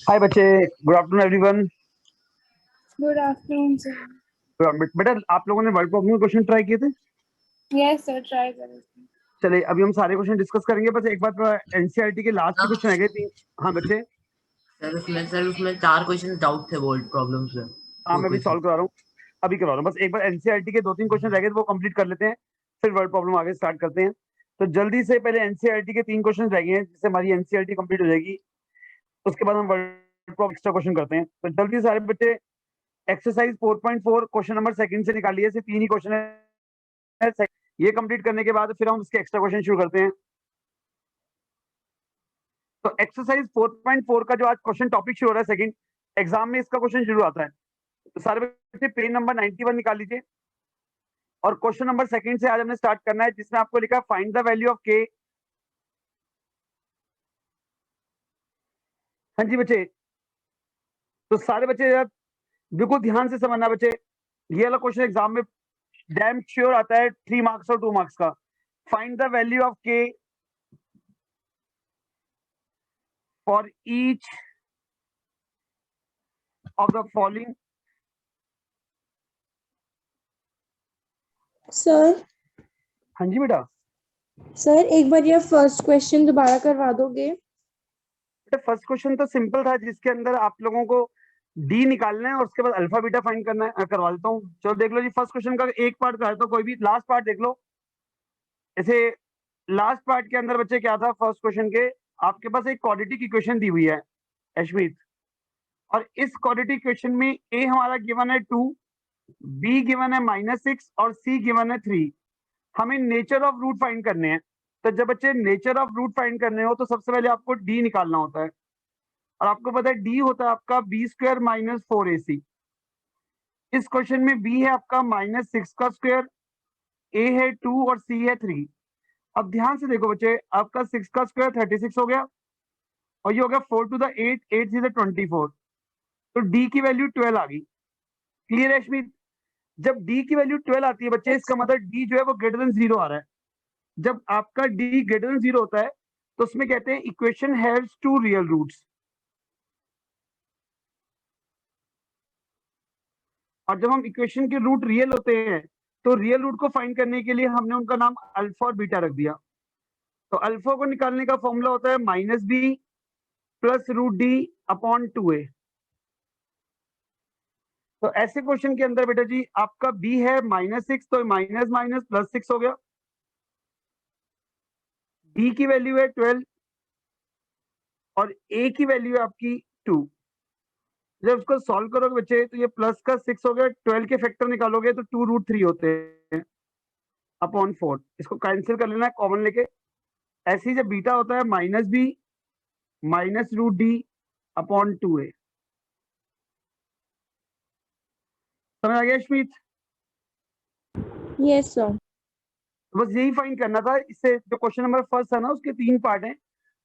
हाय बच्चे, good afternoon everyone. Good afternoon sir. बेटा, आप लोगों ने वर्ड प्रॉब्लम के क्वेश्चन ट्राई किए थे? यस सर, ट्राई करें। चलिए, अभी हम सारे क्वेश्चन डिस्कस करेंगे। बस एक बात, एनसीईआरटी के लास्ट के क्वेश्चन आ गए थे। हाँ बच्चे, सर उसमें 4 क्वेश्चन डाउट थे वर्ड प्रॉब्लम से। हाँ मैं भी सॉल्व करा रहा हूँ, अभी करवा रहा हूँ। बस एक बार एनसीईआरटी के 2-3 क्वेश्चन रह गए, वो कंप्लीट कर लेते हैं, फिर वर्ड प्रॉब्लम आगे स्टार्ट करते हैं। तो जल्दी से पहले एनसीईआरटी के 3 क्वेश्चन रह गए हैं, जिससे हमारी एनसीईआरटी कंप्लीट हो जाएगी। उसके बाद हम वर्ड प्रॉब्लम एक्स्ट्रा क्वेश्चन करते हैं। तो जल्दी से सारे बच्चे एक्सरसाइज 4.4 क्वेश्चन नंबर सेकंड से निकालिए। सिर्फ 3 ही क्वेश्चन है, ये कंप्लीट करने के बाद फिर हम इसके एक्स्ट्रा क्वेश्चन शुरू करते हैं। तो एक्सरसाइज 4.4 का जो आज क्वेश्चन टॉपिक शुरू हो रहा है, सेकंड एग्जाम में इसका क्वेश्चन शुरू आता है। तो सारे बच्चे पेज नंबर 91 निकाल लीजिए, और क्वेश्चन नंबर सेकंड से आज हमने स्टार्ट करना है, जिसमें आपको लिखा फाइंड द वैल्यू ऑफ के। हाँ जी बच्चे, तो सारे बच्चे बिल्कुल ध्यान से समझना बच्चे। ये वाला क्वेश्चन एग्जाम में डैम श्योर आता है 3 मार्क्स और 2 मार्क्स का। फाइंड द वैल्यू ऑफ के for each of the following. Sir हाँ जी बेटा। सर एक बार ये फर्स्ट क्वेश्चन दोबारा करवा दोगे? बेटा फर्स्ट क्वेश्चन तो सिंपल था, जिसके अंदर आप लोगों को डी निकालना है और उसके बाद अल्फा बीटा फाइंड करना है। करवा देता हूँ, चलो देख लो जी। फर्स्ट क्वेश्चन का एक पार्ट करा तो कोई भी लास्ट पार्ट देख लो। ऐसे लास्ट पार्ट के अंदर बच्चे क्या था, फर्स्ट क्वेश्चन के आपके पास एक क्वाड्रेटिक इक्वेशन दी हुई है अश्मित, और इस क्वाड्रेटिक इक्वेशन में ए हमारा गिवन है 2, बी गिवन है -6 और सी गिवन है 3। हमें नेचर ऑफ रूट फाइंड करने हैं। तो जब बच्चे नेचर ऑफ रूट फाइंड करने हो तो सबसे पहले आपको डी निकालना होता है, और आपको पता है डी होता है आपका b² - 4ac। इस क्वेश्चन में b है आपका -6 का स्क्वायर, a है 2 और c है 3। अब ध्यान से देखो बच्चे, आपका 6 का स्क्वायर 36 हो गया, और ये हो गया 4 to the 8, 8 to the 24। तो d की वैल्यू 12 आ गई। क्लियर है अश्मित? जब d की वैल्यू 12 आती है बच्चे, इसका मतलब d जो है वो ग्रेटर देन 0 आ रहा है। जब आपका d ग्रेटर देन 0 होता है तो उसमें कहते हैं इक्वेशन हैव्स 2 रियल रूट्स। और जब हम इक्वेशन के रूट रियल होते हैं तो रियल रूट को फाइंड करने के लिए हमने उनका नाम अल्फा और बीटा रख दिया। तो अल्फा को निकालने का फॉर्मूला होता है -b + √d/2a। तो ऐसे क्वेश्चन के अंदर बेटा जी आपका b है -6, तो माइनस माइनस +6 हो गया। d की वैल्यू है 12 और a की वैल्यू है आपकी 2। जब उसको सॉल्व करोगे बच्चे तो ये प्लस का 6 हो गया, 12 के फैक्टर निकालोगे तो 2√3 होते हैं अपॉन 4। इसको कैंसिल कर लेना है कॉमन लेके। ऐसे ही जब बीटा होता है -b -√d/2a। समझ आ गया अश्मित? Yes sir. बस यही फाइंड करना था। इससे जो क्वेश्चन नंबर फर्स्ट था ना, उसके 3 पार्ट हैं।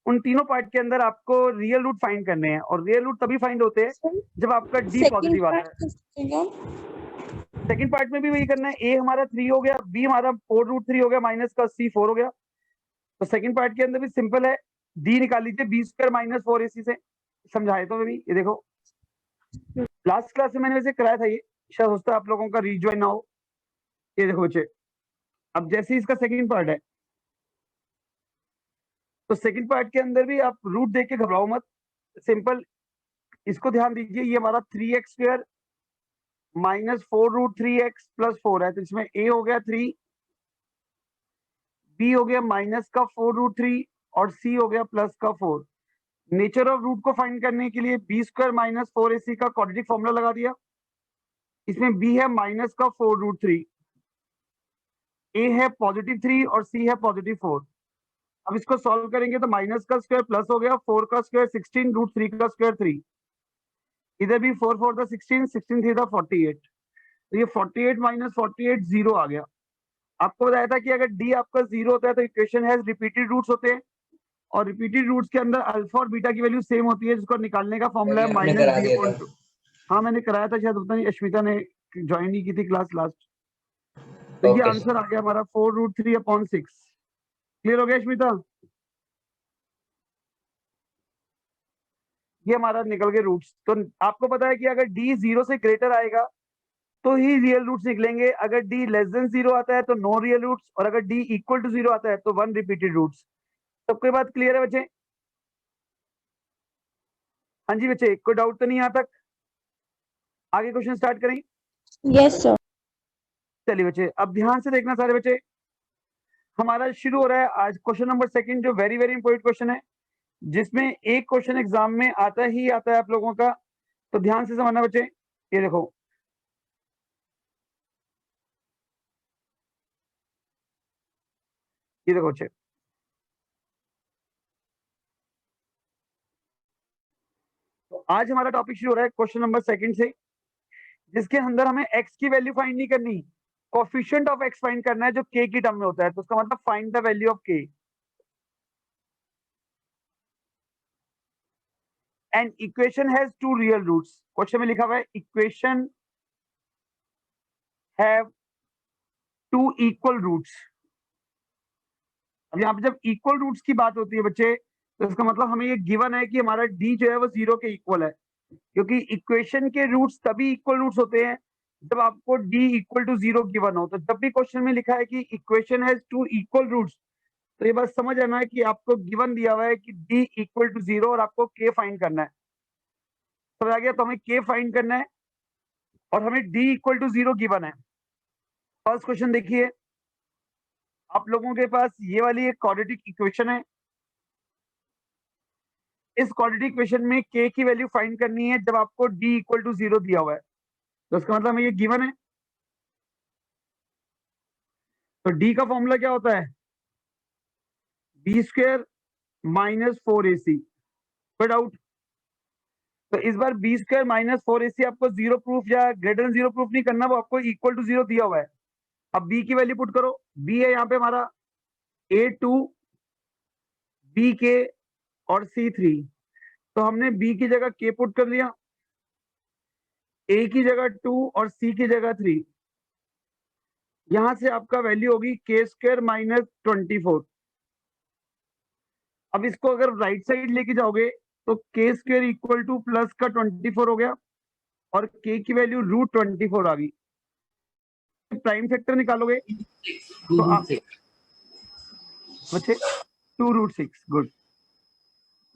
उन तीनों पार्ट के अंदर आपको रियल रूट फाइंड करने हैं, और रियल रूट तभी फाइंड होते हैं जब आपका डी पॉजिटिव आता है। सेकंड पार्ट में भी वही करना है। ए हमारा 3 हो गया, बी हमारा 4√3 हो गया, माइनस का सी 4 हो गया। तो सेकंड पार्ट के अंदर भी सिंपल है, डी निकाल लीजिए b² - 4ac से। समझाए तो भी ये देखो, लास्ट क्लास में मैंने वैसे कराया था ये, शायद हो सकता है आप लोगों का रीजॉइन ना हो। ये देखो बच्चे, अब जैसे ही इसका सेकंड पार्ट है, तो सेकंड पार्ट के अंदर भी आप रूट देख के घबराओ मत, सिंपल इसको ध्यान दीजिए। ये हमारा 3x² - 4√3x + 4 है, तो इसमें a हो गया 3, b हो गया माइनस का 4√3 और c हो गया प्लस का 4। नेचर ऑफ रूट को फाइंड करने के लिए b² - 4ac का क्वाड्रेटिक फॉर्मूला लगा दिया। इसमें b है माइनस का 4√3, a है +3 और c है +4। अब इसको सॉल्व करेंगे तो माइनस का स्क्वायर प्लस हो गया, 4 का स्क्वायर 16, √3 का स्क्वायर 3। इधर भी 4 4 था 16, 16 3 था 48। तो ये 48 - 48 0 आ गया। आपको बताया था कि अगर d आपका 0 होता है तो इक्वेशन हैज रिपीटेड रूट्स होते हैं, और रिपीटेड रूट्स के अंदर अल्फा और बीटा की वैल्यू सेम होती है, जिसको निकालने का फॉर्मूला है आपने माइनस करा बी दिया अपॉन था। टू। हाँ मैंने कराया था, शायद पता नहीं अश्मिता ने ज्वाइन नहीं की थी क्लास लास्ट। तो ये ओके आंसर आ गया हमारा 4√3/6। क्लियर हो गया अश्मिता? ये हमारा निकल गए रूट्स। तो आपको पता है कि अगर डी 0 से ग्रेटर आएगा तो ही रियल रूट्स निकलेंगे, अगर डी लेस देन 0 आता है तो नो रियल रूट्स, और अगर डी इक्वल टू 0 आता है तो 1 रिपीटेड रूट्स। सबको बात क्लियर है बच्चे? हाँ जी बच्चे, कोई डाउट तो नहीं यहाँ तक? आगे क्वेश्चन स्टार्ट करें? Yes, sir. चलिए बच्चे, अब ध्यान से देखना सारे बच्चे। हमारा शुरू हो रहा है आज क्वेश्चन नंबर सेकंड, जो वेरी वेरी इंपॉर्टेंट क्वेश्चन है, जिसमें एक क्वेश्चन एग्जाम में आता ही आता है आप लोगों का। तो ध्यान से समझना बच्चे। ये देखो, ये देखो बच्चे, तो आज हमारा टॉपिक शुरू हो रहा है क्वेश्चन नंबर सेकंड से, जिसके अंदर हमें x की वैल्यू फाइंड नहीं करनी, कोफिशिएंट ऑफ x फाइंड करना है, जो k की टर्म में होता है। तो उसका मतलब find the value of k and equation has two real roots. Question में लिखा हुआ है equation have two equal roots. अब यहाँ पे जब इक्वल रूट्स की बात होती है बच्चे, तो इसका मतलब हमें ये गिवन है कि हमारा d जो है वो 0 के इक्वल है, क्योंकि इक्वेशन के रूट्स तभी इक्वल रूट्स होते हैं जब आपको d इक्वल टू 0 गिवन हो। तो जब भी क्वेश्चन में लिखा है कि equation has two equal roots, तो ये बात समझ आना है कि आपको गिवन दिया हुआ है कि d इक्वल टू 0 और आपको k फाइंड करना है। समझ आ गया? तो हमें k फाइंड करना है और हमें d इक्वल टू 0 गिवन है। फर्स्ट क्वेश्चन देखिए, आप लोगों के पास ये वाली एक क्वाड्रेटिक इक्वेशन है। इस क्वाड्रेटिक इक्वेशन में k की वैल्यू फाइंड करनी है जब आपको d इक्वल टू 0 दिया हुआ है। तो इसका मतलब हमें ये गिवन है। तो d का फॉर्मूला क्या होता है? b² minus 4ac। कोई डाउट? तो इस बार b² माइनस 4ac आपको 0 प्रूफ या ग्रेटर देन 0 प्रूफ नहीं करना, वो आपको इक्वल टू 0 दिया हुआ है। अब b की वैल्यू पुट करो। b है यहाँ पे हमारा a2, bk और c3। तो हमने b की जगह k पुट कर लिया, a की जगह 2 और c की जगह 3। यहां से आपका वैल्यू होगी k² माइनस 24। अब इसको अगर राइट साइड लेके जाओगे तो k² इक्वल टू प्लस का 24 हो गया और k की वैल्यू √24 आ गई। प्राइम फैक्टर निकालोगे तो आप बच्चे 2√6। गुड।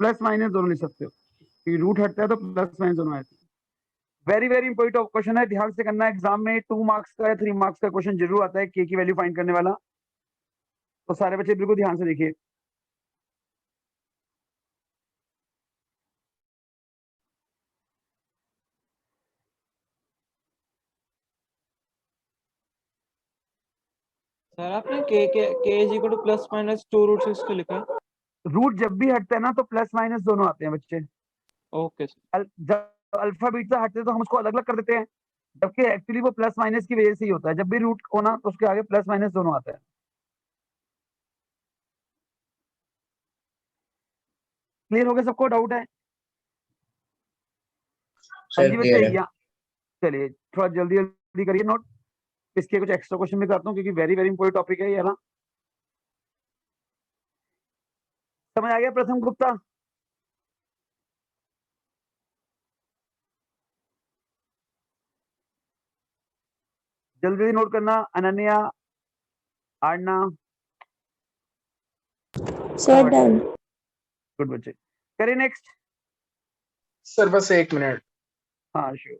प्लस माइनस दोनों लिख सकते हो, क्योंकि रूट हटता है तो प्लस माइनस दोनों आते हैं। वेरी वेरी इंपॉर्टेंट क्वेश्चन है, ध्यान से करना है। एग्जाम में 2 मार्क्स का या 3 मार्क्स का क्वेश्चन जरूर आता है k की वैल्यू फाइंड करने वाला। तो सारे बच्चे बिल्कुल ध्यान से देखिए। सर आपने के is equal two plus minus 2√6 को लिखा है। रूट जब भी हटता है ना तो प्लस माइनस दोनों आते हैं बच्चे। Okay sir. जब अल्फा बीटा हटते हैं तो हम उसको अलग अलग कर देते हैं, जबकि एक्चुअली वो प्लस माइनस की वजह से ही होता है। जब भी रूट होना तो उसके आगे प्लस माइनस दोनों आता है। क्लियर हो गया? सबको डाउट है? हाँ सर जी क्लियर बच्चे, है। या चलिए थोड़ा जल्दी जल्दी करिए नोट। इसके कुछ एक्स्ट्रा क्वेश्चन भी करता हूँ, क्योंकि वेरी वेरी इंपॉर्टेंट टॉपिक है ये ना। समझ आ गया प्रथम गुप्ता? जल्दी जल्दी नोट करना। Ananya, Aarna, Sir, done. Good बच्चे। करिए नेक्स्ट। सर बस 1 मिनट। हाँ श्योर।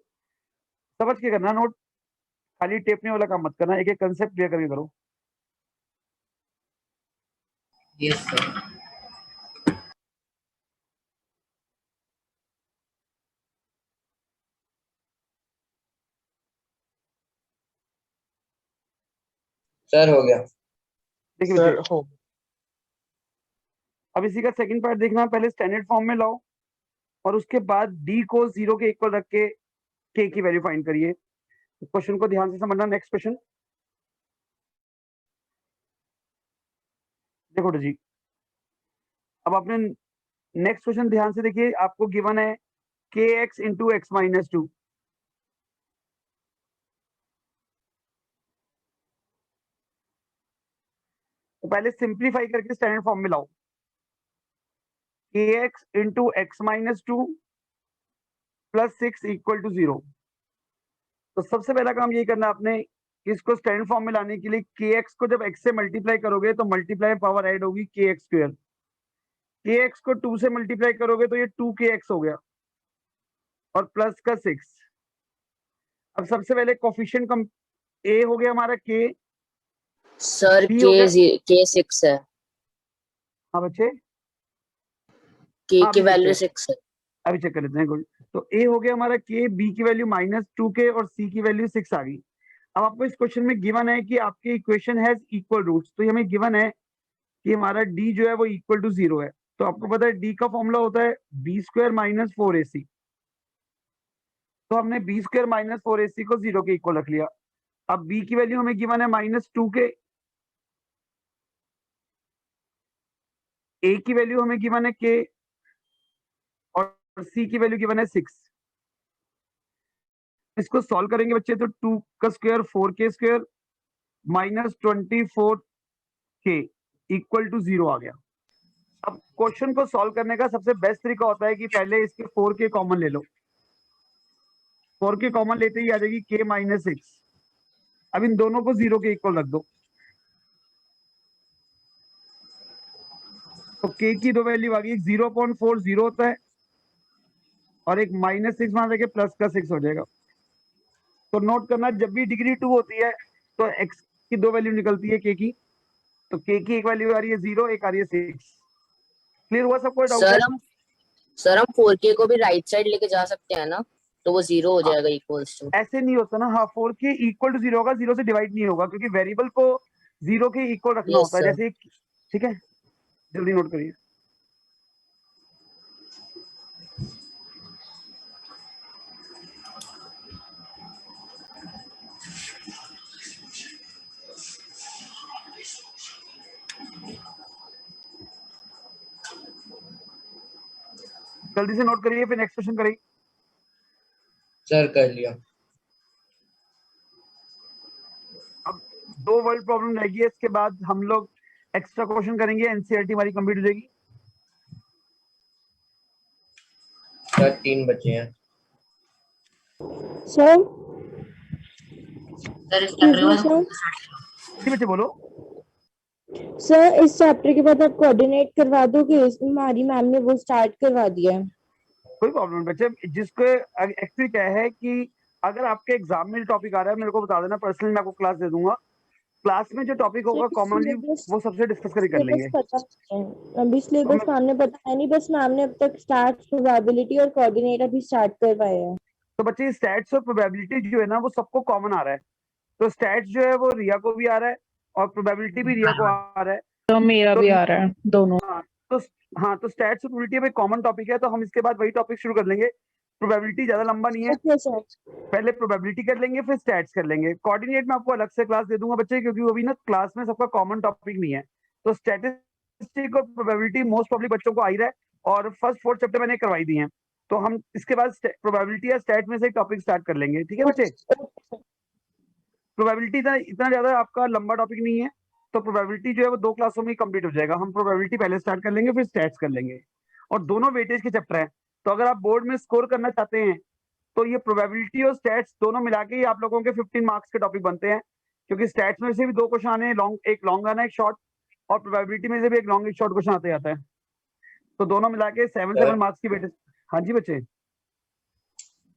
समझ के करना नोट, खाली टेपने वाला काम मत करना, एक एक कंसेप्ट क्लियर करके करो। Yes sir. सर हो गया। देखिए सर बच्चे, हो अब इसी का सेकंड पार्ट देखना। पहले स्टैंडर्ड फॉर्म में लाओ और उसके बाद डी को 0 के इक्वल रख के के की वैल्यू फाइंड करिए। क्वेश्चन को ध्यान से समझना। नेक्स्ट क्वेश्चन देखो जी, अब आपने नेक्स्ट क्वेश्चन ध्यान से देखिए, आपको गिवन है kx इंटू एक्स माइनस 2। तो पहले सिंप्लीफाई करके स्टैंडर्ड फॉर्म में लाओ, kx into x minus 2 plus 6 equal to 0। तो सबसे पहला काम यही करना आपने कि इसको स्टैंडर्ड फॉर्म में लाने के लिए kx को जब x से मल्टीप्लाई करोगे तो मल्टीप्लाई पावर ऐड होगी kx स्क्वायर। kx को 2 से मल्टीप्लाई करोगे तो ये 2kx हो गया और प्लस का 6। अब सबसे पहले कोफिशिएंट कम a हो गया हमारा k, सर b हो गया। के 6 है, हाँ बच्चे, के हाँ की अभी वैल्यू देखते हैं, 6 है। अभी चेक कर लेते हैं। गुड। तो a हो गया हमारा k, b की वैल्यू -2k और c की वैल्यू 6 आ गई। अब आपको इस क्वेश्चन में गिवन है कि आपके इक्वेशन हैज इक्वल रूट्स, तो ये हमें गिवन है कि हमारा d जो है वो इक्वल टू 0 है। तो आपको पता है d का फॉर्मूला होता है b स्क्वायर माइनस 4ac। तो हमने b स्क्वायर माइनस 4ac को 0 के इक्वल रख लिया। अब b की वैल्यू हमें गिवन है -2k, a की वैल्यू हमें गिवन है k और c की वैल्यू गिवन है 6। इसको सॉल्व करेंगे बच्चे तो 2 का square 4k square minus 24k equal to 0 आ गया। अब क्वेश्चन को सॉल्व करने का सबसे बेस्ट तरीका होता है कि पहले इसके 4k कॉमन ले लो। 4k कॉमन लेते ही आ जाएगी k माइनस 6। अब इन दोनों को 0 के इक्वल रख दो, तो k की दो वैल्यू आ गई, 0.4 0 होता है और एक -6 मान देके प्लस का 6 हो जाएगा। तो नोट करना, जब भी डिग्री 2 होती है तो x की दो वैल्यू निकलती है k की। तो k की एक वैल्यू आ रही है 0, एक आ रही है 6। क्लियर हुआ सबको? डाउट है? सर हम 4k को भी राइट साइड लेके जा सकते हैं ना, तो वो 0 हो जाएगा इक्वल्स टू। ऐसे नहीं होता ना। हाँ, 4k इक्वल टू 0 होगा, 0 से डिवाइड नहीं होगा क्योंकि वेरिएबल को 0 के इक्वल रखना Yes, होता है। sir. जैसे ठीक है, जल्दी नोट करिए। जल्दी से नोट करिए, फिर नेक्स्ट क्वेश्चन करेंगे। सर कर लिया। अब 2 वर्ड प्रॉब्लम रहेगी, इसके बाद हम लोग एक्स्ट्रा क्वेश्चन करेंगे, एनसीईआरटी हमारी कंप्लीट हो जाएगी। सर 3 बचे हैं। सर सर इस चैप्टर के बाद सर जी बच्चे बोलो। सर इस चैप्टर के बाद आप कोऑर्डिनेट करवा दोगे? हमारी मैम ने वो स्टार्ट करवा दिया है। कोई प्रॉब्लम नहीं बच्चे, जिसको एक्चुअली क्या है कि अगर आपके एग्जाम में टॉपिक आ रहा है मेरे को बता देना, पर्सनली मैं आपको क्लास दे दूंगा। क्लास में जो टॉपिक होगा कॉमनली वो सबसे डिस्कस करके कर लेंगे। पता है अभी सिलेबस मैम ने बताया नहीं, बस मैम ने अब तक स्टार्ट, प्रोबेबिलिटी और कोऑर्डिनेट अभी स्टार्ट करवाया है। तो बच्चे स्टैट्स और प्रोबेबिलिटी जो है ना वो सबको कॉमन आ रहा है। तो स्टैट्स जो है वो रिया को भी आ रहा है और प्रोबेबिलिटी भी रिया को आ रहा है। तो मेरा भी आ रहा है दोनों। हाँ, तो स्टैट्स और प्रोबेबिलिटी में कॉमन टॉपिक है, तो हम इसके बाद वही टॉपिक शुरू कर लेंगे। प्रोबेबिलिटी ज्यादा लंबा नहीं है, ओके सर। पहले प्रोबेबिलिटी कर लेंगे फिर स्टैट्स कर लेंगे। कोऑर्डिनेट में आपको अलग से क्लास दे दूंगा बच्चे, क्योंकि वो भी ना क्लास में सबका कॉमन टॉपिक नहीं है। तो स्टैटिस्टिक और प्रोबेबिलिटी मोस्ट प्रॉब्ली बच्चों को आ ही रहा है और फर्स्ट 4 चैप्टर मैंने करवाई दी हैं। तो हम इसके बाद प्रोबेबिलिटी या स्टैट में से टॉपिक स्टार्ट कर लेंगे। ठीक है बच्चे? प्रोबेबिलिटी इतना ज्यादा आपका लंबा टॉपिक नहीं है, तो प्रोबेबिलिटी जो है वो 2 क्लासों में ही कंप्लीट हो जाएगा। हम प्रोबेबिलिटी पहले स्टार्ट कर लेंगे फिर स्टैट्स कर लेंगे, और दोनों वेटेज के चैप्टर हैं। तो अगर आप बोर्ड में स्कोर करना चाहते हैं तो ये प्रोबेबिलिटी और स्टैट्स दोनों मिला के ही आप लोगों के 15 मार्क्स के टॉपिक बनते हैं, क्योंकि स्टैट्स में से भी 2 क्वेश्चन आने हैं, एक लॉन्ग आना है, एक शॉर्ट, और प्रोबेबिलिटी में से भी एक लॉन्ग एक शॉर्ट क्वेश्चन आते आता है। तो दोनों मिला के 7 मार्क्स की वेटेज। हाँ जी बच्चे।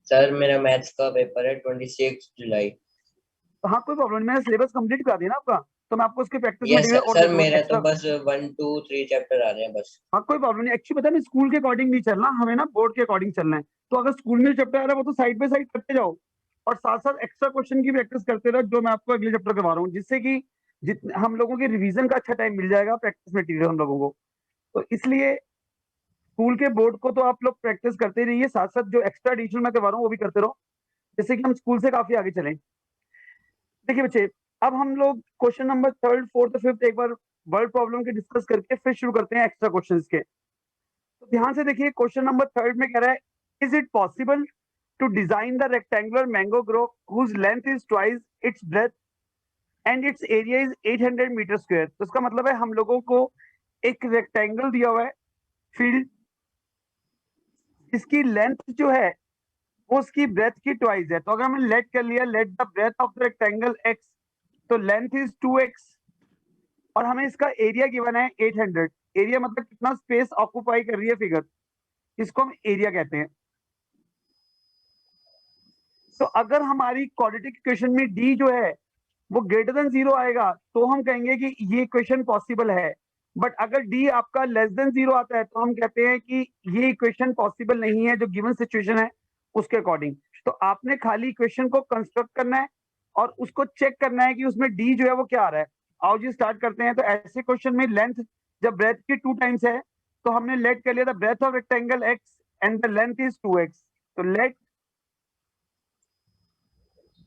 सर मेरा मैथ्स का पेपर है 26 जुलाई। हाँ कोई प्रॉब्लम नहीं, मैंने सिलेबस कंप्लीट करा दिया ना आपका, तो मैं आपको उसके प्रैक्टिस यस मटेरियल और सर, दे मेरा दूंगा तो बस 1 2 3 चैप्टर आ रहे हैं बस। हाँ कोई प्रॉब्लम नहीं। एक्चुअली पता है स्कूल के अकॉर्डिंग नहीं चलना, हमें ना बोर्ड के अकॉर्डिंग चलना है। तो अगर स्कूल में चैप्टर आ रहा है वो तो साइड बाय साइड करते जाओ, और साथ साथ एक्स्ट्रा क्वेश्चन की प्रैक्टिस करते रहो, जो मैं आपको अगले चैप्टर करवा रहा हूँ, जिससे कि हम लोगों के रिवीजन का अच्छा टाइम मिल जाएगा, प्रैक्टिस मटेरियल हम लोगों को। तो इसलिए स्कूल के बोर्ड को तो आप लोग प्रैक्टिस करते रहिए, साथ साथ जो एक्स्ट्रा एडिशनल मैं करवा रहा हूँ वो भी करते रहो, जिससे कि हम स्कूल से काफी आगे चलें। देखिए बच्चे, अब हम लोग question number 3rd 4th 5th एक बार वर्ड प्रॉब्लम के डिस्कस करके फिर शुरू करते हैं एक्स्ट्रा क्वेश्चंस के। तो ध्यान से देखिए, क्वेश्चन नंबर 3 में कह रहा है, is it possible to design the rectangular mango grove whose length is twice its breadth and its area is 800 metre square. तो इसका मतलब है हम लोगों को एक रेक्टेंगल दिया हुआ है फील्ड, इसकी लेंथ जो है वो उसकी ब्रेथ की ट्वाइस है। तो अगर हमने लेट कर लिया, let the breadth of the rectangle x, तो लेंथ इज 2x और हमें इसका एरिया गिवन है 800। एरिया मतलब कितना स्पेस ऑक्यूपाई कर रही है फिगर, इसको हम एरिया कहते हैं। तो अगर हमारी क्वाड्रेटिक इक्वेशन में d जो है वो ग्रेटर देन 0 आएगा तो हम कहेंगे कि ये इक्वेशन पॉसिबल है। बट अगर d आपका लेस देन 0 आता है तो हम कहते हैं कि ये इक्वेशन पॉसिबल नहीं है, जो गिवन सिचुएशन है उसके अकॉर्डिंग। तो आपने खाली इक्वेशन को कंस्ट्रक्ट करना है और उसको चेक करना है कि उसमें d जो है वो क्या आ रहा है। आओ जी स्टार्ट करते हैं। तो ऐसे क्वेश्चन में लेंथ जब ब्रेथ की 2 टाइम्स है तो हमने लेट कर लिया the breadth of rectangle x and the length is 2x। तो let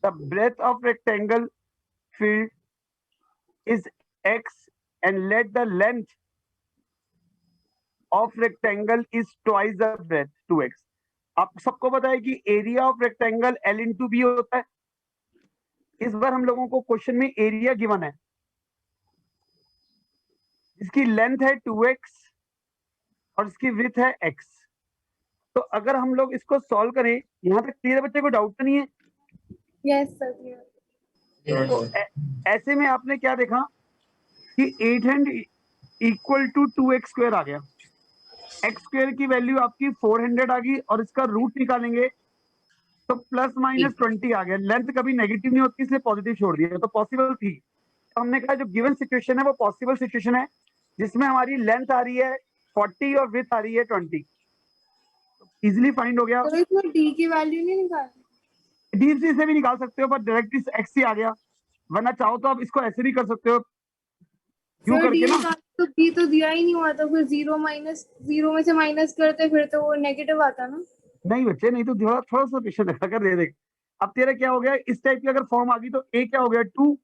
the breadth of rectangle field is x and let the length of rectangle is twice the breadth 2x। आप सबको पता है कि area of rectangle L into b होता है। इस बार हम लोगों को क्वेश्चन में एरिया गिवन है, इसकी लेंथ है 2x और इसकी विड्थ है x। तो अगर हम लोग इसको सॉल्व करें, यहां तक क्लियर बच्चे को डाउट तो नहीं है? Yes sir clear. तो ऐसे में आपने क्या देखा कि 800 इक्वल टू 2x स्क्वायर आ गया। x स्क्वायर की वैल्यू आपकी 400 आ गई और इसका रूट निकालेंगे तो प्लस माइनस 20 आ गया। लेंथ कभी नेगेटिव नहीं होती इसलिए पॉजिटिव छोड़ दिया, तो पॉसिबल थी। तो हमने कहा जो गिवन सिचुएशन है वो पॉसिबल सिचुएशन है जिसमें हमारी लेंथ आ रही है 40 और विड्थ आ रही है 20। इजिली फाइंड हो गया। तो इसमें डी की वैल्यू नहीं निकालनी? डीप सी से भी निकाल सकते हो पर डायरेक्टली एक्स ही आ गया, वरना चाहो तो आप इसको ऐसे भी कर सकते हो क्यों सर डी करके ना। निकाल तो डी तो दिया ही नहीं हुआ था, फिर जीरो में से माइनस करते फिर तो वो नेगेटिव आता ना। नहीं बच्चे, नहीं तो थोड़ा थोड़ा सा पेशेंस रखा कर। दे देख अब तेरा क्या हो गया, इस टाइप की अगर फॉर्म आ गई तो ए क्या हो गया 2,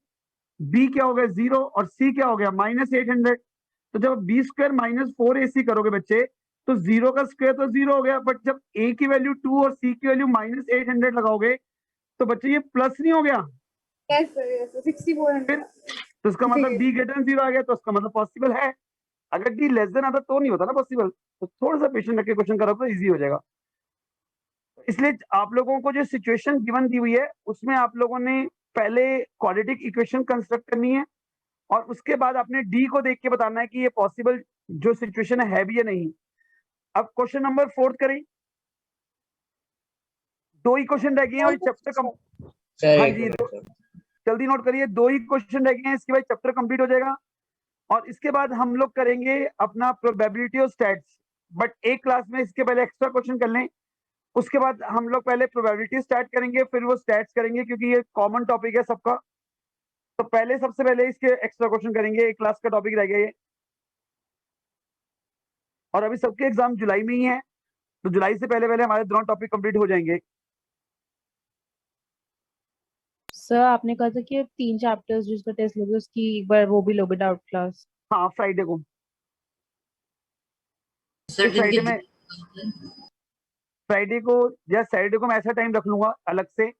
बी क्या हो गया 0 और सी क्या हो गया -800। तो जब बी स्क्वायर -4ac करोगे बच्चे तो 0 का स्क्वायर तो 0 हो गया, बट जब ए की वैल्यू 2 और सी की वैल्यू -800 लगाओगे तो बच्चे ये प्लस नहीं हो गया? Yes sir 6400। तो इसका मतलब डी ग्रेटर देन 0 आ गया, तो इसका मतलब पॉसिबल है। अगर डी लेस देन आता तो नहीं होता ना पॉसिबल। तो थोड़ा सा पेशेंस रख के क्वेश्चन करो तो इजी हो जाएगा। इसलिए आप लोगों को जो सिचुएशन गिवन दी हुई है उसमें आप लोगों ने पहले क्वाड्रेटिक इक्वेशन कंस्ट्रक्ट करनी है और उसके बाद आपने डी को देख के बताना है कि ये पॉसिबल जो सिचुएशन है भी या नहीं। अब क्वेश्चन नंबर 4 करें। 2 ही क्वेश्चन रह गए हैं और चैप्टर कम। सर हाँ एक जी, मिनट सर। जल्दी नोट करिए, 2 ही क्वेश्चन रह गए हैं, इसके बाद चैप्टर कंप्लीट हो जाएगा। और इसके बाद हम लोग करेंगे अपना प्रोबेबिलिटी और स्टैट्स। बट एक क्लास में इसके पहले एक्स्ट्रा क्वेश्चन कर लें, उसके बाद हम लोग पहले प्रोबेबिलिटी स्टार्ट करेंगे फिर वो स्टैट्स करेंगे क्योंकि ये कॉमन टॉपिक है सबका। तो पहले सबसे पहले इसके एक्स्ट्रा क्वेश्चन करेंगे, एक क्लास का टॉपिक रह गया ये। और अभी सबके एग्जाम जुलाई में ही है तो जुलाई से पहले पहले हमारे दोनों टॉपिक कंप्लीट हो जाएंगे। सर आपने कहा था कि अब 3 चैप्टर्स जिसका टेस्ट लोगे उसकी एक बार वो भी लोगे डाउट क्लास। हाँ फ्राइडे को। सर फ्राइडे जिनके में फ्राइडे को या सैटरडे को मैं ऐसा टाइम रख लूंगा अलग से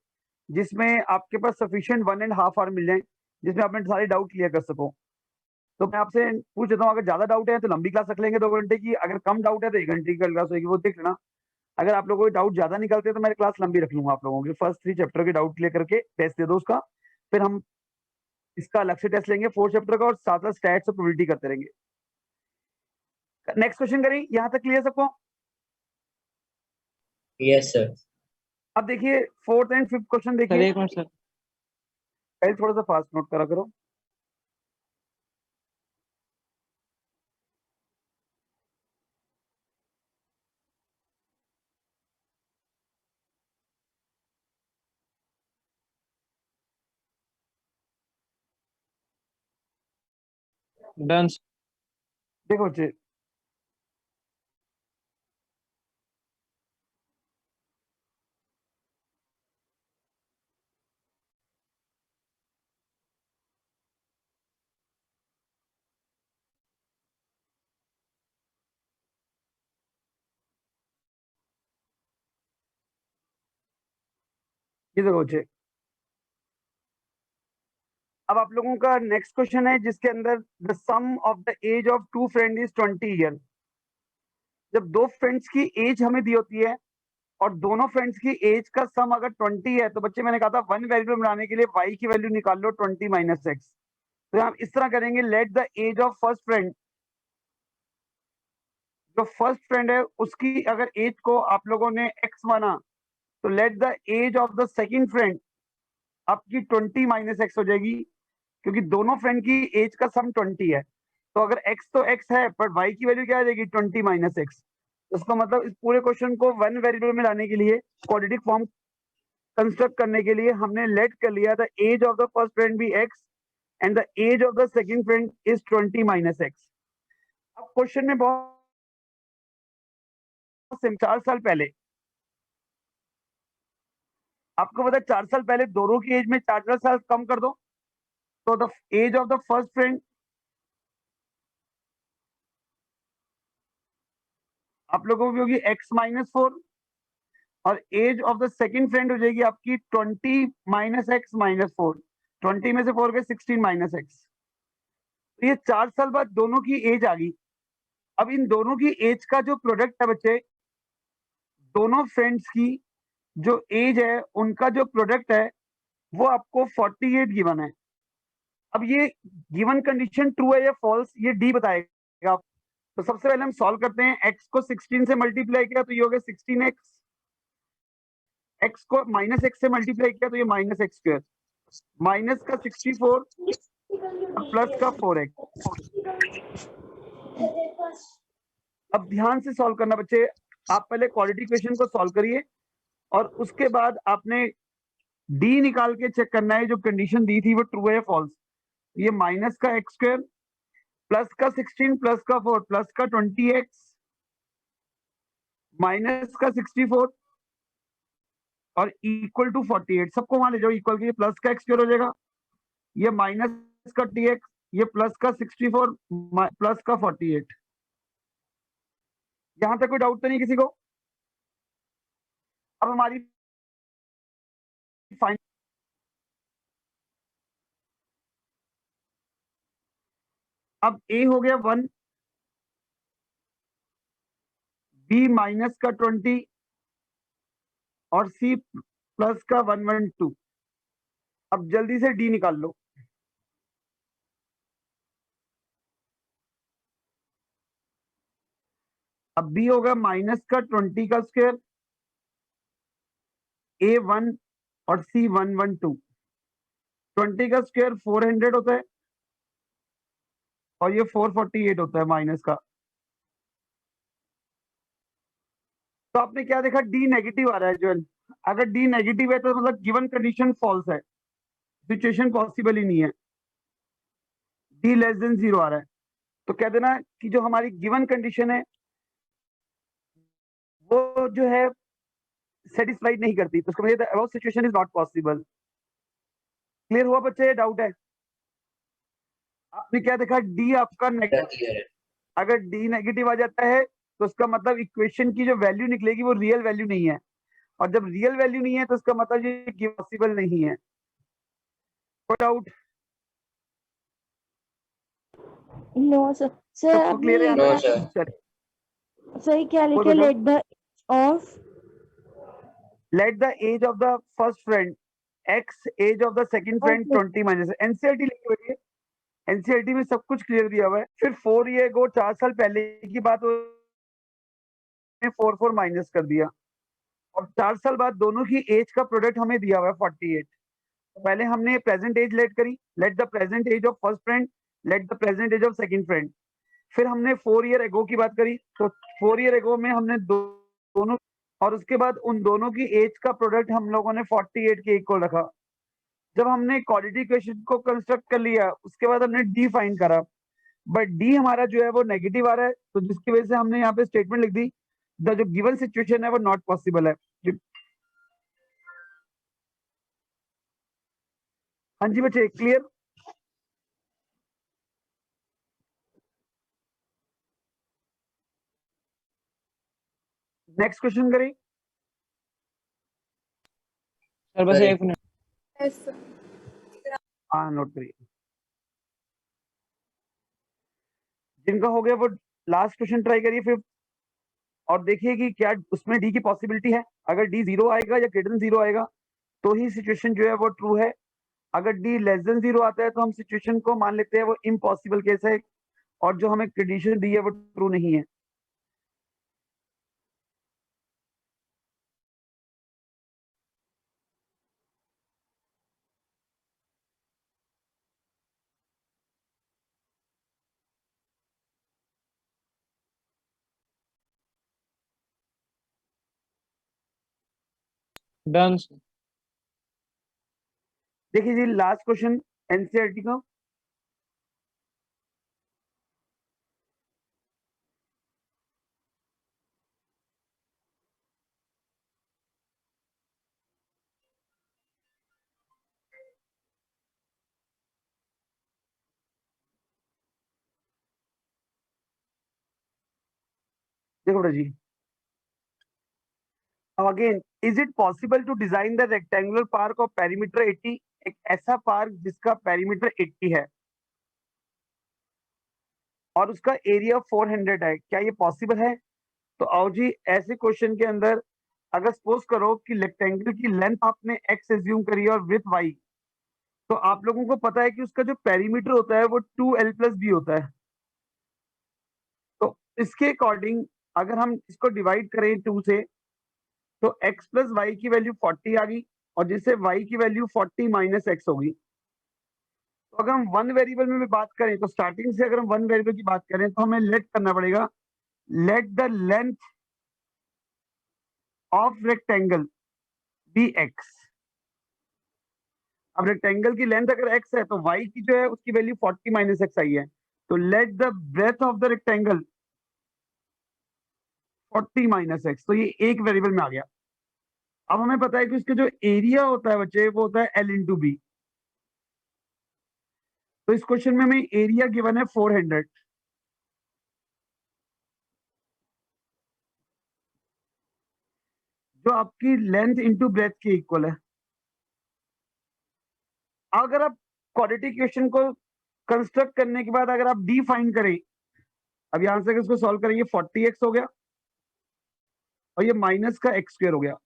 जिसमें आपके पास सफिशिएंट 1.5 आवर मिल जाए जिसमें आप अपने सारे डाउट क्लियर कर सको। तो मैं आपसे पूछ लेता हूँ, अगर ज्यादा डाउट है तो लंबी क्लास रख लेंगे 2 घंटे की, अगर कम डाउट है तो 1 घंटे की क्लास होगी, वो देख लेना। अगर आप लोगों के डाउट ज्यादा निकलते हैं तो मैं क्लास लंबी रख लूंगा आप लोगों के। फर्स्ट 3 चैप्टर के डाउट क्लियर करके टेस्ट दे दो उसका, फिर हम इसका अलग से टेस्ट लेंगे 4 चैप्टर का और साथ साथ स्टैट्स और प्रोबेबिलिटी करते रहेंगे। नेक्स्ट क्वेश्चन करें, यहाँ तक क्लियर सबको? Yes sir. अब देखिए 4th and 5th question sir देखिए। एक मिनट सर। पहले थोड़ा सा फास्ट नोट करा करो। डन। देखो बच्चे, ये देखो बच्चे, अब आप लोगों का नेक्स्ट क्वेश्चन है जिसके अंदर the sum of the age of two friend is 20 year. जब दो फ्रेंड्स की एज हमें दी होती है और दोनों फ्रेंड्स की एज का सम अगर 20 है, तो बच्चे मैंने कहा था वन वेरिएबल बनाने के लिए y की वैल्यू निकाल लो 20 माइनस एक्स। तो हम इस तरह करेंगे, let the age of first friend, जो फर्स्ट फ्रेंड है उसकी अगर एज को आप लोगों ने x माना, तो let the age of the second friend आपकी 20 माइनस एक्स हो जाएगी, क्योंकि दोनों फ्रेंड की एज का सम 20 है। तो अगर x तो x है, पर y की वैल्यू क्या आ जाएगी 20 माइनस एक्स। उसका मतलब इस पूरे क्वेश्चन को वन वेरिएबल में लाने के लिए, क्वाड्रेटिक फॉर्म कंस्ट्रक्ट करने के लिए हमने लेट कर लिया the age of the first friend be x and the age of the second friend is 20 minus x. अब क्वेश्चन में बहुत 4 साल पहले, आपको पता है 4 साल पहले दोनों की एज में 4 साल कम कर दो, तो the age of the first friend आप लोगों की होगी x माइनस 4 और age of the second friend हो जाएगी आपकी 20 माइनस एक्स माइनस 4। 20 में से 4 गए 16 माइनस एक्स। तो ये 4 साल बाद दोनों की एज आ गई। अब इन दोनों की एज का जो प्रोडक्ट है बच्चे, दोनों फ्रेंड्स की जो एज है उनका जो प्रोडक्ट है वो आपको 48 गिवन है। अब ये गिवन कंडीशन ट्रू है या फॉल्स, ये डी बताएगा। तो सबसे पहले हम सॉल्व करते हैं। x को 16 से मल्टीप्लाई किया तो ये हो गया 16x, x को माइनस एक्स से मल्टीप्लाई किया तो ये माइनस एक्स स्क्वायर, माइनस का 64 प्लस का 4x। अब ध्यान से सॉल्व करना बच्चे, आप पहले क्वाड्रेटिक इक्वेशन को सॉल्व करिए और उसके बाद आपने डी निकाल के चेक करना है जो कंडीशन दी थी वो ट्रू है या फॉल्स। ये माइनस का एक्स स्क्वायर प्लस का 16 प्लस का 4 प्लस का 20x माइनस का 64 और इक्वल टू 48। सबको वहां ले जाओ इक्वल के, ये प्लस का एक्स स्क्वायर हो जाएगा, ये माइनस का tx, ये प्लस का 64 प्लस का 48। यहां तक कोई डाउट तो नहीं किसी को? अब हमारी फाइन, अब a हो गया 1, b माइनस का 20 और c प्लस का 112। अब जल्दी से d निकाल लो। अब b होगा माइनस का 20 का स्क्वायर, a 1 और c 112। 20 का स्क्वायर 400 होता है और ये 448 होता है माइनस का। तो आपने क्या देखा, डी नेगेटिव आ रहा है जोएल। अगर डी नेगेटिव है तो मतलब गिवन कंडीशन फॉल्स है, सिचुएशन पॉसिबल ही नहीं है। डी लेस देन 0 आ रहा है तो कह देना कि जो हमारी गिवन कंडीशन है वो जो है सेटिस्फाइड नहीं करती, तो उसका मतलब about situation is not possible. Clear हुआ बच्चे? डाउट है? आपने क्या देखा, डी आपका नेगेटिव। क्लियर है। अगर डी नेगेटिव आ जाता है तो उसका मतलब इक्वेशन की जो वैल्यू निकलेगी वो रियल वैल्यू नहीं है, और जब रियल वैल्यू नहीं है तो उसका मतलब ये पॉसिबल नहीं है। कोई डाउट? No sir. सर सबको आपने क्लियर है ये नो यहाँ सर। तक? सही क्या वो लिखे, देखो, let the of let the age of the first friend x age of the second friend 20 minus. NCERT लिखी हुई है, एनसीईआरटी में सब कुछ क्लियर दिया हुआ है। फिर 4 ईयर गो, 4 साल पहले की बात, 4 माइनस कर दिया और 4 साल बाद दोनों की एज का प्रोडक्ट हमें दिया हुआ है 48। तो पहले हमने प्रेजेंट एज लेट करी, let the present age of first friend, let the present age of second friend. फिर हमने 4 ईयर एगो की बात करी, तो 4 ईयर एगो में हमने दोनों, और उसके बाद उन दोनों की एज का प्रोडक्ट हम लोगों ने 48 के इक्वल रखा। जब हमने क्वाड्रेटिक इक्वेशन को कंस्ट्रक्ट कर लिया उसके बाद हमने डी फाइंड करा, बट डी हमारा जो है वो नेगेटिव आ रहा है, तो जिसकी वजह से हमने यहाँ पे स्टेटमेंट लिख दी द जो गिवन सिचुएशन है वो नॉट पॉसिबल है। हाँ जी बच्चे, क्लियर? नेक्स्ट क्वेश्चन करें। सर बस सर, 1 मिनट। हाँ नोट करिए। जिनका हो गया वो लास्ट क्वेश्चन ट्राई करिए फिर, और देखिए कि क्या उसमें डी की पॉसिबिलिटी है। अगर डी 0 आएगा या ग्रेटर देन 0 आएगा तो ही सिचुएशन जो है वो ट्रू है। अगर डी लेस देन 0 आता है तो हम सिचुएशन को मान लेते हैं वो इम्पॉसिबल केस है, और जो हमें कंडीशन दी है वो ट्रू नहीं है। Done sir. देखिए जी लास्ट क्वेश्चन एनसीईआरटी का, देखो बेटा जी, again is it possible to design the rectangular park of perimeter 80? एक ऐसा पार्क जिसका पेरीमीटर 80 है और उसका एरिया 400 है, क्या ये पॉसिबल है? तो आओ जी, ऐसे क्वेश्चन के अंदर अगर सपोज करो कि रेक्टेंगल की लेंथ आपने x एज्यूम करी और विड्थ y, तो आप लोगों को पता है कि उसका जो पेरीमीटर होता है वो 2l+b होता है। तो इसके अकॉर्डिंग अगर हम इसको डिवाइड करें 2 से, तो x प्लस वाई की वैल्यू 40 आ गई, और जिससे y की वैल्यू 40 माइनस x होगी। तो अगर हम वन वेरिएबल में भी बात करें, तो स्टार्टिंग से अगर हम वन वेरिएबल की बात करें तो हमें लेट करना पड़ेगा, let the length of rectangle be x। अब रेक्टेंगल की लेंथ अगर x है तो y की जो है उसकी वैल्यू 40 माइनस x आई है, तो let the breadth of the rectangle 40 minus x, तो ये एक वेरिएबल में आ गया। अब हमें पता है कि उसके जो एरिया होता है बच्चे वो होता है l/b। तो इस क्वेश्चन में हमें एरिया गिवन है 400, जो आपकी लेंथ इंटू ब्रेथ के इक्वल है। अगर आप क्वाड्रेटिक इक्वेशन को कंस्ट्रक्ट करने के बाद अगर आप डी फाइंड करें, अब यहां से इसको सॉल्व करें, ये 40x हो गया और ये माइनस का x स्क्वायर हो गया।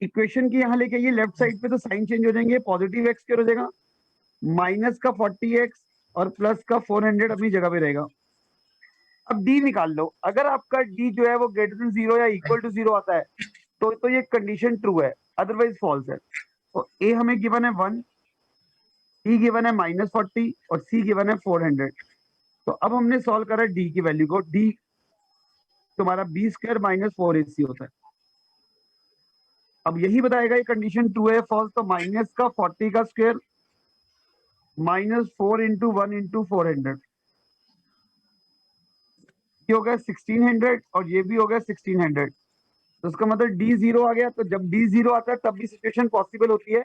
इक्वेशन की यहां लेके ये लेफ्ट साइड पे तो साइन चेंज हो जाएंगे, पॉजिटिव x स्क्वायर हो जाएगा, माइनस का 40x और प्लस का 400 अपनी जगह पे रहेगा। अब d निकाल लो, अगर आपका d जो है वो ग्रेटर देन 0 या इक्वल टू 0 आता है तो ये कंडीशन ट्रू है, अदरवाइज फॉल्स है। तो a हमें गिवन है 1, b गिवन है -40 और c गिवन है 400। तो अब हमने सॉल्व करा d की वैल्यू को, d तुम्हारा b स्क्वायर माइनस 4ac होता है। अब यही बताएगा ये कंडीशन ट्रू है फॉल्स, तो माइनस का 40 का स्क्वायर माइनस 4 इंटू 1 इंटू 400, ये हो गया 1600 और ये भी हो गया 1600। तो उसका मतलब d 0 आ गया। तो जब d 0 आता है तब भी सिचुएशन पॉसिबल होती है।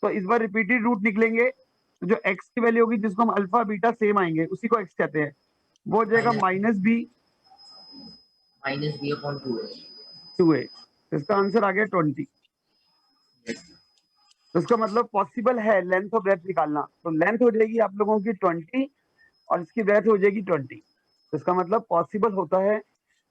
तो इस बार रिपीटेड रूट निकलेंगे, तो जो x की वैल्यू होगी जिसको हम अल्फा बीटा सेम आएंगे उसी को x कहते हैं, वो हो जाएगा -b -b/2a। 2a। इसका आंसर आ गया 20। तो इसका मतलब पॉसिबल है लेंथ और ब्रेथ निकालना। तो लेंथ हो जाएगी आप लोगों की 20 और इसकी ब्रेथ हो जाएगी 20। तो इसका मतलब पॉसिबल होता है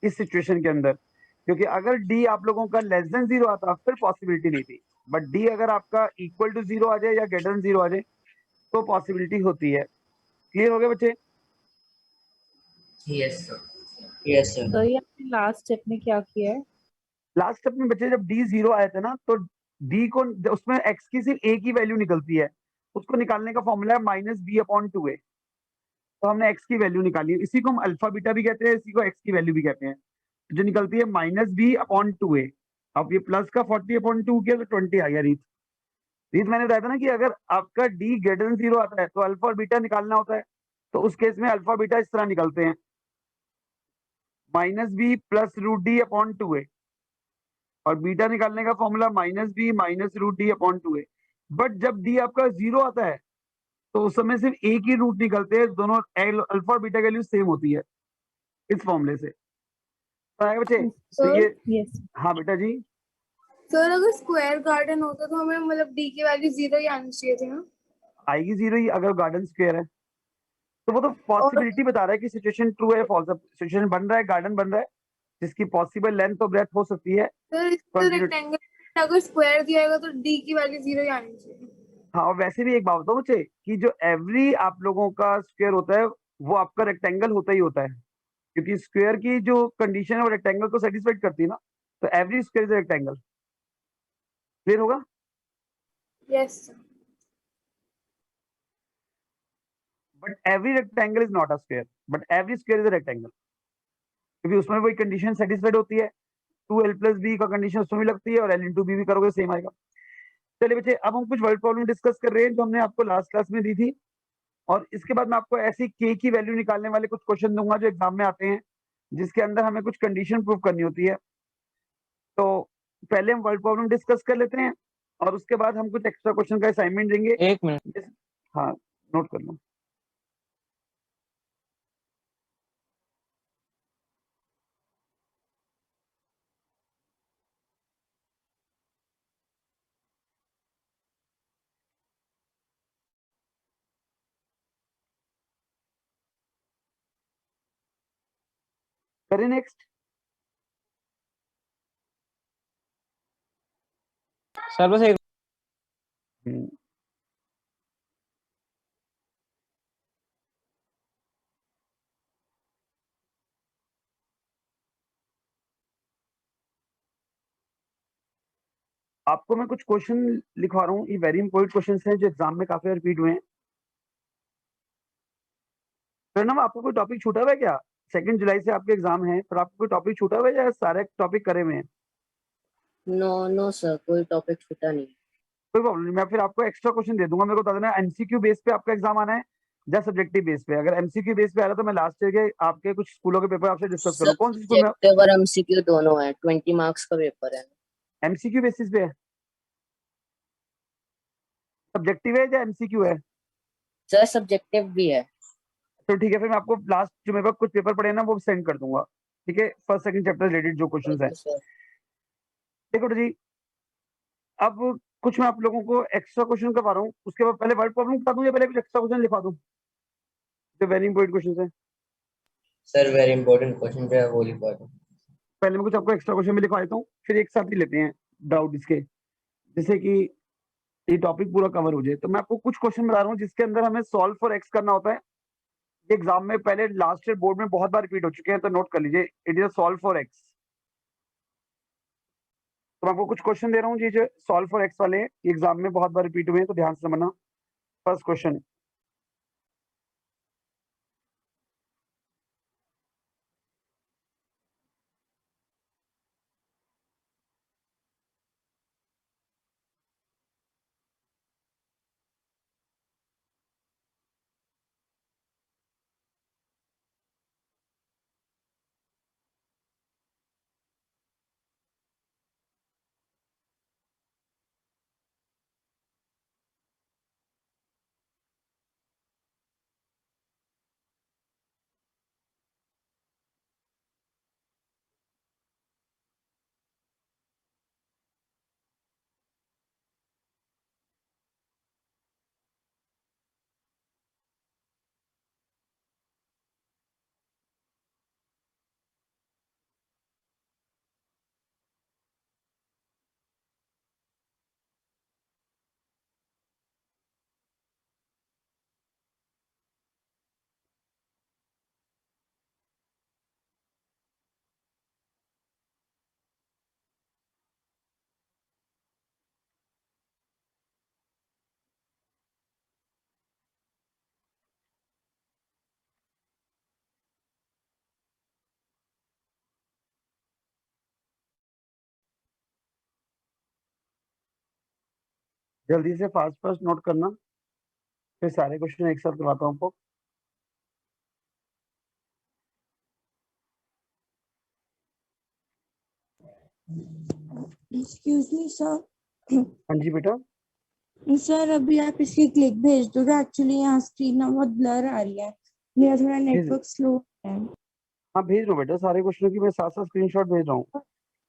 इस सिचुएशन के अंदर, क्योंकि अगर d आप लोगों का लेस देन 0 आता फिर पॉसिबिलिटी नहीं थी, बट d अगर आपका इक्वल टू 0 आ जाए या ग्रेटर देन 0 आ जाए तो पॉसिबिलिटी होती है। क्लियर हो गया बच्चे? Yes sir. Yes sir. तो ये आपने लास्ट स्टेप में क्या किया है? लास्ट स्टेप में बच्चे जब d 0 आया था ना, तो d को उसमें x की सिर्फ a की वैल्यू निकलती है, उसको निकालने का फॉर्मूला है -b/2a। तो हमने x की वैल्यू निकाली है, इसी को हम अल्फा बीटा भी कहते हैं, इसी को x की वैल्यू भी कहते हैं, जो निकलती है -b/2a। अब ये प्लस का 40/2 किया तो 20 आ गया। रीत मैंने बताया था ना कि अगर आपका d ग्रेटर देन 0 आता है तो अल्फा और बीटा निकालना होता है, तो उस केस में अल्फा बीटा इस तरह निकलते हैं, -b + √d/2a, और बीटा निकालने का फॉर्मूला -b - √d/2a। बट जब d आपका 0 आता है तो उस समय सिर्फ एक ही रूट निकलते हैं, दोनों अल्फा और बीटा की वैल्यू सेम होती है इस फॉर्मूले से। तो आएगा बच्चे? तो ये यस। हाँ बेटा जी, सर अगर स्क्वायर गार्डन होता तो हमें मतलब डी की वैल्यू 0 ही आनी चाहिए थी ना। आएगी 0 ही अगर गार्डन स्क्वायर है, तो वो तो पॉसिबिलिटी बता रहा है कि सिचुएशन ट्रू है फॉल्स है। सिचुएशन बन रहा है, गार्डन बन रहा है जिसकी पॉसिबल लेंथ और ब्रेथ हो सकती है सर इसका 20। रेक्टेंगल अगर स्क्वायर दिया होगा तो डी की वैल्यू 0 ही आनी चाहिए। हाँ, और वैसे भी एक बात बताओ मुझे कि जो एवरी आप लोगों का स्क्वायर होता है वो आपका रेक्टेंगल होता ही होता है, क्योंकि स्क्वायर की जो कंडीशन है वो रेक्टेंगल को सेटिस्फाइड करती है ना, तो every square is rectangle. Clear होगा? Yes sir. But every rectangle is not a square, but every square is a rectangle, क्योंकि उसमें वही कंडीशन सेटिस्फाइड होती है। 2l+b का कंडीशन उसमें भी लगती है और l×b भी करोगे सेम आएगा। चलिए बच्चे, अब हम कुछ वर्ड प्रॉब्लम डिस्कस कर रहे हैं जो हमने आपको लास्ट क्लास में दी थी, और इसके बाद मैं आपको ऐसी k की वैल्यू निकालने वाले कुछ क्वेश्चन दूंगा जो एग्जाम में आते हैं, जिसके अंदर हमें कुछ कंडीशन प्रूव करनी होती है। तो पहले हम वर्ड प्रॉब्लम डिस्कस कर लेते हैं और उसके बाद हम कुछ एक्स्ट्रा क्वेश्चन का असाइनमेंट देंगे। 1 मिनट। हाँ, नोट कर लो। करें नेक्स्ट। सर बस एक आपको मैं कुछ क्वेश्चन लिखवा रहा हूँ, ये वेरी इंपॉर्टेंट क्वेश्चंस हैं जो एग्जाम में काफी रिपीट हुए हैं। प्रणव, आपको कोई टॉपिक छूटा हुआ है क्या? 2 जुलाई से आपके एग्जाम है, पर आपको कोई टॉपिक छूटा हुआ है या सारे टॉपिक करे हुए हैं? नो नो सर, कोई टॉपिक छूटा नहीं। कोई प्रॉब्लम नहीं, मैं फिर आपको एक्स्ट्रा क्वेश्चन दे दूंगा। मेरे को बता देना एमसीक्यू बेस पे आपका एग्जाम आना है या सब्जेक्टिव बेस पे। अगर एमसीक्यू बेस पे आ रहा है तो मैं लास्ट ईयर के आपके कुछ स्कूलों के पेपर आपसे डिस्कस करूँ। कौन सी स्कूल में? सब्जेक्टिव और एमसीक्यू दोनों है, 20 मार्क्स का पेपर है। एमसीक्यू बेसिस पे है? सब्जेक्टिव है या एमसीक्यू है? सर सब्जेक्टिव भी है। तो ठीक है, फिर मैं आपको लास्ट जो मेरे पास कुछ पेपर पड़े हैं ना वो सेंड कर दूंगा। ठीक है, फर्स्ट सेकंड चैप्टर रिलेटेड जो क्वेश्चंस हैं। Okay sir. देखो जी, अब कुछ मैं आप लोगों को एक्स्ट्रा क्वेश्चन करवा रहा हूँ, उसके बाद पहले वर्ड प्रॉब्लम बता दूं या पहले कुछ एक्स्ट्रा क्वेश्चन लिखवा दूं जो वेरी इंपॉर्टेंट क्वेश्चन है? सर वेरी इंपॉर्टेंट क्वेश्चन जो है वो लिखवा दो। पहले मैं कुछ आपको एक्स्ट्रा क्वेश्चन भी लिखवा देता हूँ, फिर एक साथ ही लेते हैं डाउट इसके, जैसे कि ये टॉपिक पूरा कवर हो जाए। तो मैं आपको कुछ क्वेश्चन बता रहा हूँ जिसके अंदर हमें सॉल्व फॉर एक्स करना होता है। एग्जाम में पहले लास्ट ईयर बोर्ड में बहुत बार रिपीट हो चुके हैं, तो नोट कर लीजिए, it is solve for x. तो मैं आपको कुछ क्वेश्चन दे रहा हूँ जी जो सॉल्व फॉर एक्स वाले हैं, एग्जाम में बहुत बार रिपीट हुए हैं, तो ध्यान से समझना। फर्स्ट क्वेश्चन, जल्दी से फास्ट फास्ट नोट करना, फिर सारे क्वेश्चन एक साथ करवाता हूँ आपको। Excuse me sir. हाँ जी बेटा। सर अभी आप इसकी क्लिक भेज दो। एक्चुअली यहाँ स्क्रीन ना बहुत ब्लर आ रही है, मेरा थोड़ा नेटवर्क स्लो है। हाँ भेज रहा हूँ बेटा, सारे क्वेश्चनों की मैं साथ साथ स्क्रीनशॉट भेज रहा हूँ।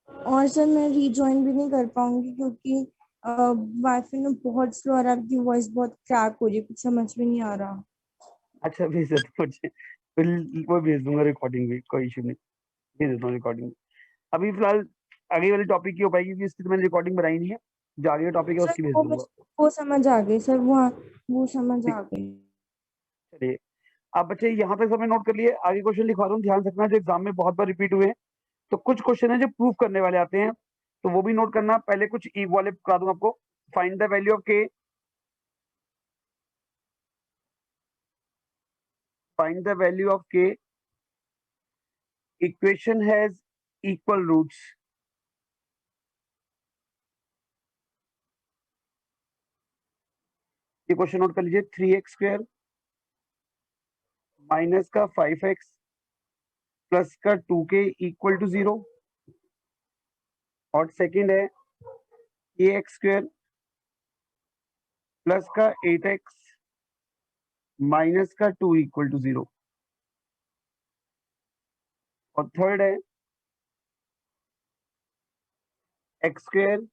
और सर मैं रीजॉइन भी नहीं कर पाऊंगी क्योंकि वाईफाई में बहुत स्लो आ रहा है, आपकी वॉइस बहुत क्रैक हो रही है, कुछ समझ में नहीं आ रहा। अच्छा भेज देता हूँ मुझे, वो भेज दूंगा रिकॉर्डिंग भी, कोई इशू नहीं, भेज देता हूँ रिकॉर्डिंग। अभी फिलहाल आगे वाली टॉपिक की हो पाएगी क्योंकि इसकी तो मैंने रिकॉर्डिंग बनाई नहीं है, जो आगे टॉपिक है सर उसकी भेज वो दूंगा। वो समझ आ गई सर, वो समझ आ गई। चलिए आप बच्चे यहाँ तक समय नोट कर लिए, आगे क्वेश्चन लिखवा रहा हूँ, ध्यान रखना जो एग्जाम में बहुत बार रिपीट हुए हैं। तो कुछ क्वेश्चन है जो प्रूफ करने वाले आते हैं, तो वो भी नोट करना। पहले कुछ ई वाले करा दूंगा आपको। फाइंड द वैल्यू ऑफ के, फाइंड द वैल्यू ऑफ के, इक्वेशन हैज इक्वल रूट्स। ये क्वेश्चन नोट कर लीजिए। 3x² माइनस का 5x प्लस का 2k इक्वल टू 0। और सेकंड है ax² प्लस का 8x माइनस का 2 इक्वल टू 0। और थर्ड है x²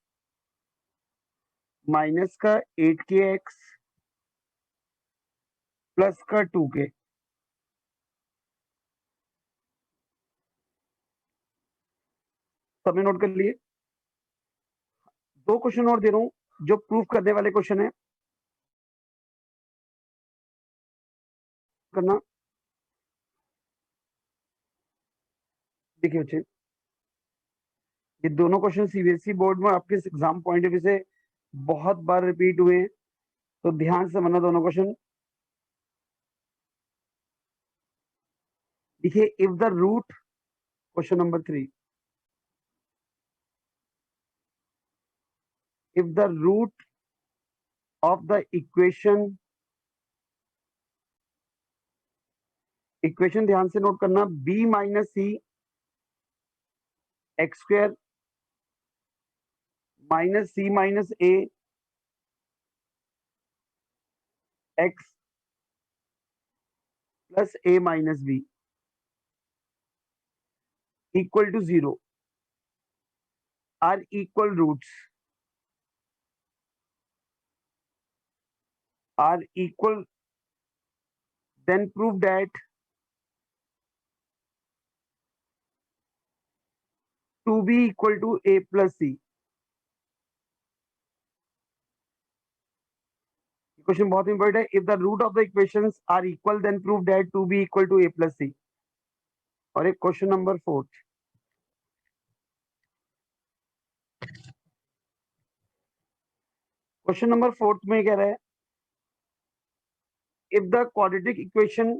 माइनस का 8kx प्लस का 2k। सबने नोट कर लिए। दो क्वेश्चन और दे रहा हूं जो प्रूफ करने वाले क्वेश्चन है, करना। देखिए बच्चे, ये दोनों क्वेश्चन सीबीएसई बोर्ड में आपके एग्जाम पॉइंट ऑफ व्यू से बहुत बार रिपीट हुए हैं, तो ध्यान से समझना दोनों क्वेश्चन। देखिए, if the root, question number 3, if the root of the equation ध्यान से नोट करना, b minus c x² minus c minus a x plus a minus b equal to 0 are equal roots, are equal, then prove that 2b equal to a plus c। Question बहुत important है। If the root of the equations are equal then prove that 2b equal to a plus c। और एक question number 4, question number 4 में कह रहा है, if the quadratic equation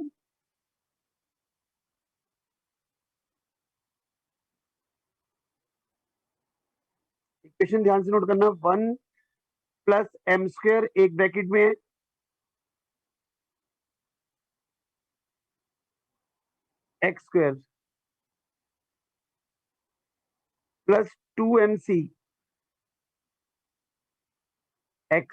ध्यान से नोट करना, 1 प्लस m² एक ब्रैकेट में है x² प्लस 2mc x